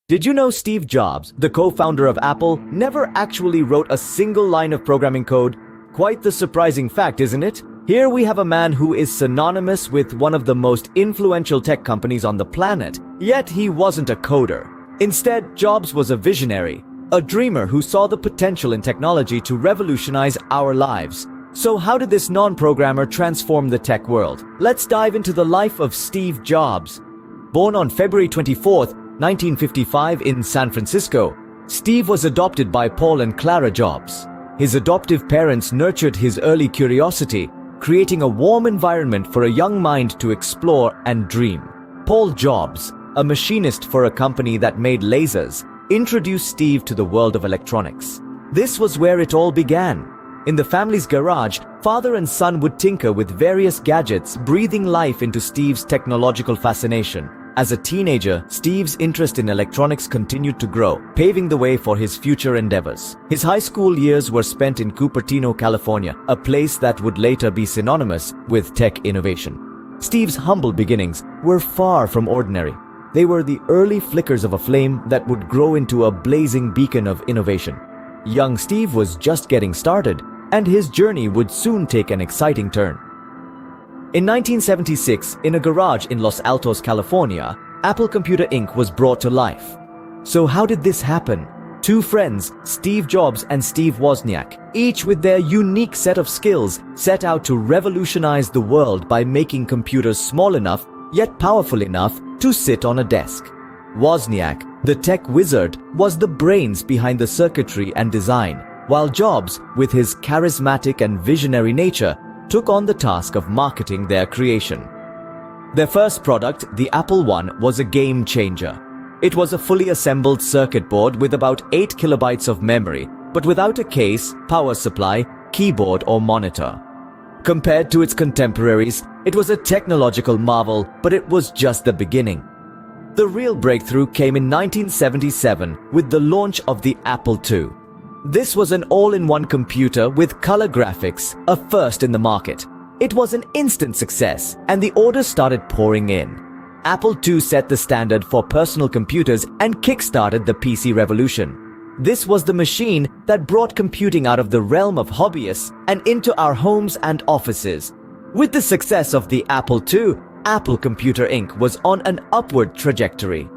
Did you know Steve Jobs, the co-founder of Apple, never actually wrote a single line of programming code? Quite the surprising fact, isn't it? Here we have a man who is synonymous with one of the most influential tech companies on the planet, yet he wasn't a coder. Instead, Jobs was a visionary, a dreamer who saw the potential in technology to revolutionize our lives. So how did this non-programmer transform the tech world? Let's dive into the life of Steve Jobs. Born on February 24th, 1955 in San Francisco, Steve was adopted by Paul and Clara Jobs. His adoptive parents nurtured his early curiosity, creating a warm environment for a young mind to explore and dream. Paul Jobs, a machinist for a company that made lasers, introduced Steve to the world of electronics. This was where it all began. In the family's garage, father and son would tinker with various gadgets, breathing life into Steve's technological fascination. As a teenager, Steve's interest in electronics continued to grow, paving the way for his future endeavors. His high school years were spent in Cupertino, California, a place that would later be synonymous with tech innovation. Steve's humble beginnings were far from ordinary. They were the early flickers of a flame that would grow into a blazing beacon of innovation. Young Steve was just getting started, and his journey would soon take an exciting turn. In 1976, in a garage in Los Altos, California, Apple Computer Inc. was brought to life. So how did this happen? Two friends, Steve Jobs and Steve Wozniak, each with their unique set of skills, set out to revolutionize the world by making computers small enough, yet powerful enough, to sit on a desk. Wozniak, the tech wizard, was the brains behind the circuitry and design, while Jobs, with his charismatic and visionary nature, took on the task of marketing their creation. Their first product, the Apple I, was a game changer. It was a fully assembled circuit board with about 8 kilobytes of memory, but without a case, power supply, keyboard, or monitor. Compared to its contemporaries, it was a technological marvel, but it was just the beginning. The real breakthrough came in 1977 with the launch of the Apple II. This was an all-in-one computer with color graphics, a first in the market. It was an instant success, and the orders started pouring in. Apple II set the standard for personal computers and kick-started the PC revolution. This was the machine that brought computing out of the realm of hobbyists and into our homes and offices. With the success of the Apple II, Apple Computer Inc. was on an upward trajectory.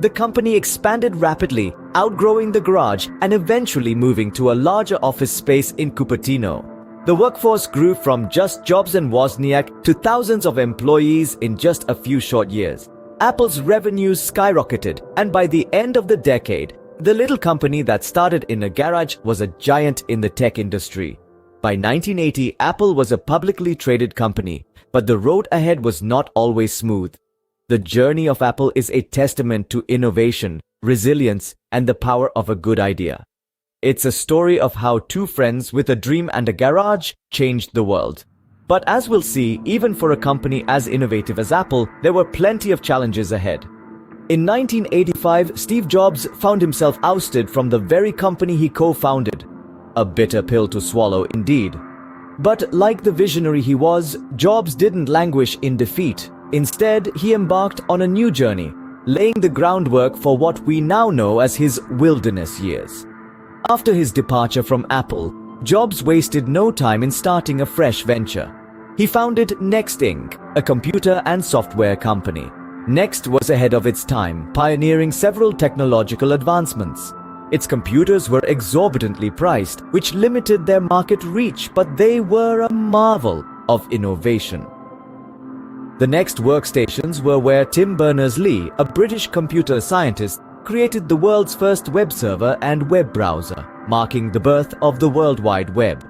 The company expanded rapidly, outgrowing the garage and eventually moving to a larger office space in Cupertino. The workforce grew from just Jobs and Wozniak to thousands of employees in just a few short years. Apple's revenues skyrocketed, and by the end of the decade, the little company that started in a garage was a giant in the tech industry. By 1980, Apple was a publicly traded company, but the road ahead was not always smooth. The journey of Apple is a testament to innovation, resilience, and the power of a good idea. It's a story of how two friends with a dream and a garage changed the world. But as we'll see, even for a company as innovative as Apple, there were plenty of challenges ahead. In 1985, Steve Jobs found himself ousted from the very company he co-founded. A bitter pill to swallow indeed. But like the visionary he was, Jobs didn't languish in defeat. Instead, he embarked on a new journey, laying the groundwork for what we now know as his wilderness years. After his departure from Apple, Jobs wasted no time in starting a fresh venture. He founded Next Inc., a computer and software company. Next was ahead of its time, pioneering several technological advancements. Its computers were exorbitantly priced, which limited their market reach, but they were a marvel of innovation. The Next workstations were where Tim Berners-Lee, a British computer scientist, created the world's first web server and web browser, marking the birth of the World Wide Web.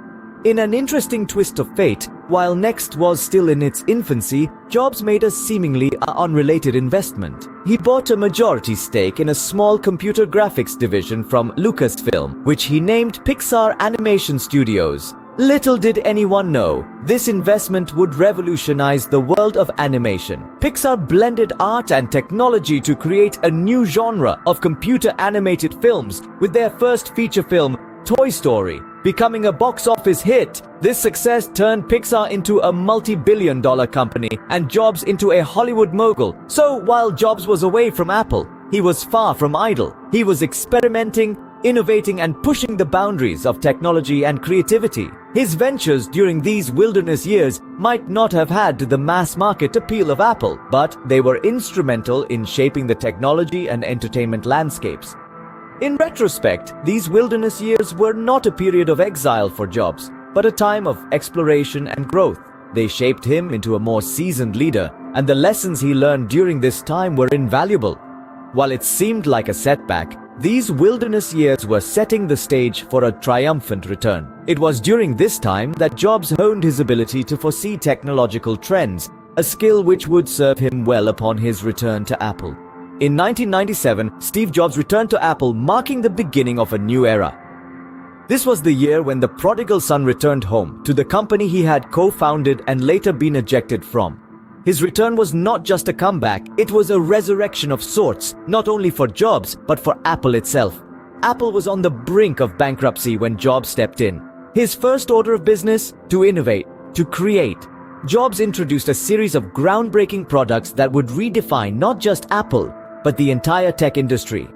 In an interesting twist of fate, while Next was still in its infancy, Jobs made a seemingly unrelated investment. He bought a majority stake in a small computer graphics division from Lucasfilm, which he named Pixar Animation Studios. Little did anyone know, this investment would revolutionize the world of animation. Pixar blended art and technology to create a new genre of computer animated films with their first feature film, Toy Story, becoming a box office hit. This success turned Pixar into a multi-billion-dollar company and Jobs into a Hollywood mogul. So while Jobs was away from Apple, he was far from idle. He was experimenting, innovating, and pushing the boundaries of technology and creativity. His ventures during these wilderness years might not have had the mass market appeal of Apple, but they were instrumental in shaping the technology and entertainment landscapes. In retrospect, these wilderness years were not a period of exile for Jobs, but a time of exploration and growth. They shaped him into a more seasoned leader, and the lessons he learned during this time were invaluable. While it seemed like a setback, these wilderness years were setting the stage for a triumphant return. It was during this time that Jobs honed his ability to foresee technological trends, a skill which would serve him well upon his return to Apple. In 1997, Steve Jobs returned to Apple, marking the beginning of a new era. This was the year when the prodigal son returned home to the company he had co-founded and later been ejected from. His return was not just a comeback, it was a resurrection of sorts, not only for Jobs, but for Apple itself. Apple was on the brink of bankruptcy when Jobs stepped in. His first order of business? To innovate, to create. Jobs introduced a series of groundbreaking products that would redefine not just Apple, but the entire tech industry.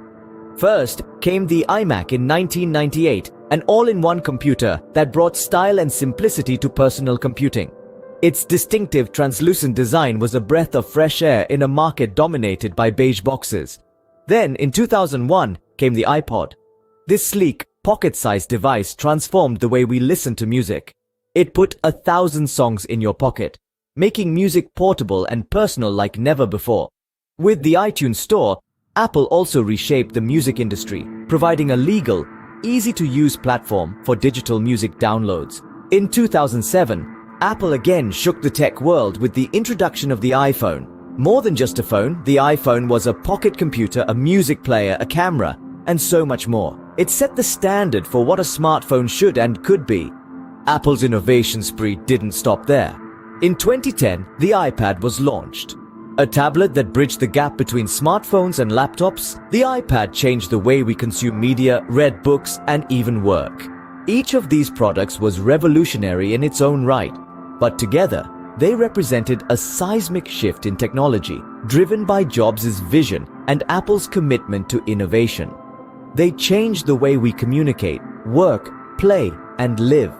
First came the iMac in 1998, an all-in-one computer that brought style and simplicity to personal computing. Its distinctive translucent design was a breath of fresh air in a market dominated by beige boxes. Then, in 2001, came the iPod. This sleek, pocket-sized device transformed the way we listen to music. It put 1,000 songs in your pocket, making music portable and personal like never before. With the iTunes Store, Apple also reshaped the music industry, providing a legal, easy-to-use platform for digital music downloads. In 2007, Apple again shook the tech world with the introduction of the iPhone. More than just a phone, the iPhone was a pocket computer, a music player, a camera, and so much more. It set the standard for what a smartphone should and could be. Apple's innovation spree didn't stop there. In 2010, the iPad was launched. A tablet that bridged the gap between smartphones and laptops, the iPad changed the way we consume media, read books, and even work. Each of these products was revolutionary in its own right, but together, they represented a seismic shift in technology, driven by Jobs' vision and Apple's commitment to innovation. They changed the way we communicate, work, play, and live.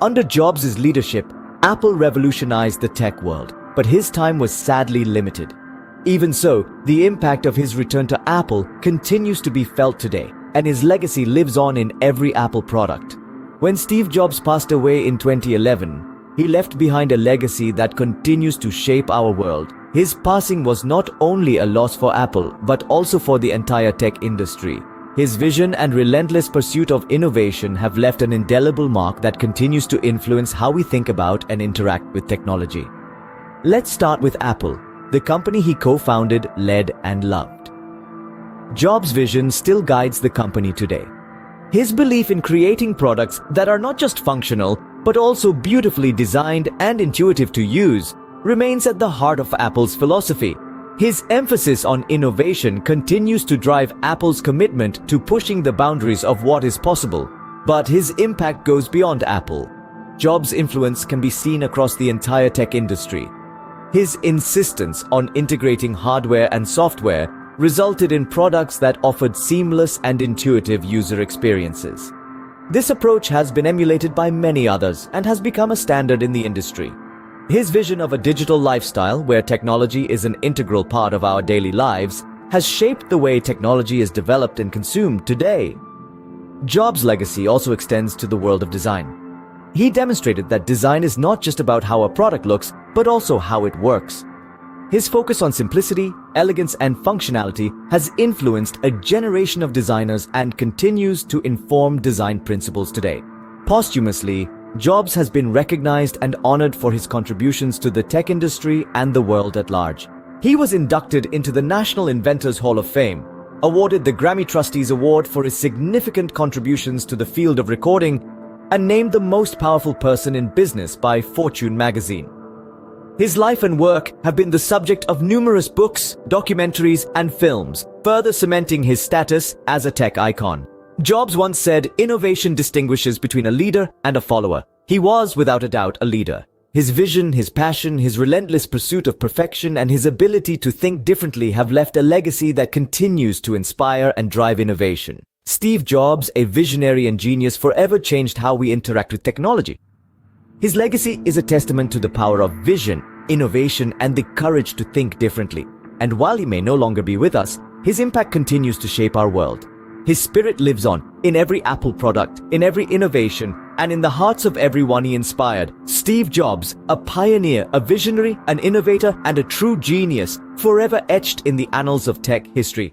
Under Jobs' leadership, Apple revolutionized the tech world, but his time was sadly limited. Even so, the impact of his return to Apple continues to be felt today, and his legacy lives on in every Apple product. When Steve Jobs passed away in 2011, he left behind a legacy that continues to shape our world. His passing was not only a loss for Apple, but also for the entire tech industry. His vision and relentless pursuit of innovation have left an indelible mark that continues to influence how we think about and interact with technology. Let's start with Apple, the company he co-founded, led, and loved. Jobs' vision still guides the company today. His belief in creating products that are not just functional, but also beautifully designed and intuitive to use, remains at the heart of Apple's philosophy. His emphasis on innovation continues to drive Apple's commitment to pushing the boundaries of what is possible. But his impact goes beyond Apple. Jobs' influence can be seen across the entire tech industry. His insistence on integrating hardware and software resulted in products that offered seamless and intuitive user experiences. This approach has been emulated by many others and has become a standard in the industry. His vision of a digital lifestyle where technology is an integral part of our daily lives has shaped the way technology is developed and consumed today. Jobs' legacy also extends to the world of design. He demonstrated that design is not just about how a product looks, but also how it works. His focus on simplicity, elegance, and functionality has influenced a generation of designers and continues to inform design principles today. Posthumously, Jobs has been recognized and honored for his contributions to the tech industry and the world at large. He was inducted into the National Inventors Hall of Fame, awarded the Grammy Trustees Award for his significant contributions to the field of recording, and named the most powerful person in business by Fortune magazine. His life and work have been the subject of numerous books, documentaries, and films, further cementing his status as a tech icon. Jobs once said, "Innovation distinguishes between a leader and a follower." He was, without a doubt, a leader. His vision, his passion, his relentless pursuit of perfection, and his ability to think differently have left a legacy that continues to inspire and drive innovation. Steve Jobs, a visionary and genius, forever changed how we interact with technology. His legacy is a testament to the power of vision, innovation, and the courage to think differently. And while he may no longer be with us, his impact continues to shape our world. His spirit lives on in every Apple product, in every innovation, and in the hearts of everyone he inspired. Steve Jobs, a pioneer, a visionary, an innovator, and a true genius, forever etched in the annals of tech history.